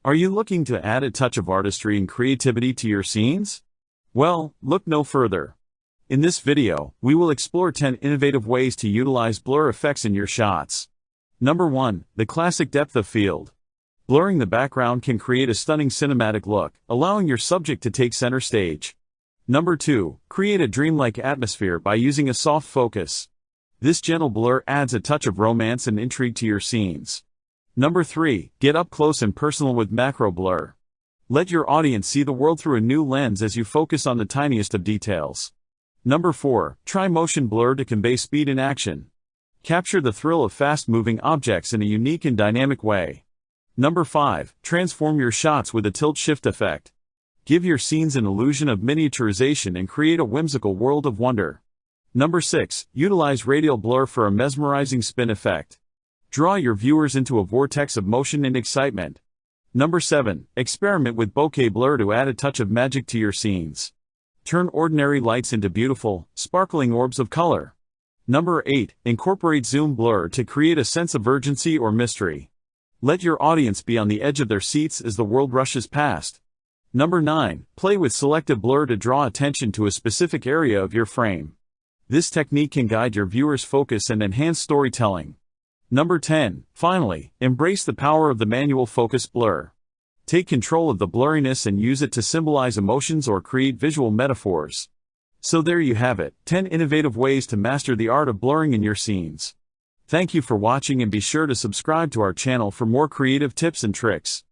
Are you looking to add a touch of artistry and creativity to your scenes? Well, look no further. In this video, we will explore 10 innovative ways to utilize blur effects in your shots. Number 1. The classic depth of field. Blurring the background can create a stunning cinematic look, allowing your subject to take center stage. Number 2. Create a dreamlike atmosphere by using a soft focus. This gentle blur adds a touch of romance and intrigue to your scenes. Number 3. Get up close and personal with macro blur. Let your audience see the world through a new lens as you focus on the tiniest of details. Number 4. Try motion blur to convey speed in action. Capture the thrill of fast-moving objects in a unique and dynamic way. Number 5. Transform your shots with a tilt-shift effect. Give your scenes an illusion of miniaturization and create a whimsical world of wonder. Number 6. Utilize radial blur for a mesmerizing spin effect. Draw your viewers into a vortex of motion and excitement. Number 7. Experiment with bokeh blur to add a touch of magic to your scenes. Turn ordinary lights into beautiful, sparkling orbs of color. Number 8. Incorporate zoom blur to create a sense of urgency or mystery. Let your audience be on the edge of their seats as the world rushes past. Number 9. Play with selective blur to draw attention to a specific area of your frame. This technique can guide your viewers' focus and enhance storytelling. Number 10. Finally, embrace the power of the manual focus blur. Take control of the blurriness and use it to symbolize emotions or create visual metaphors. So there you have it, 10 innovative ways to master the art of blurring in your scenes. Thank you for watching and be sure to subscribe to our channel for more creative tips and tricks.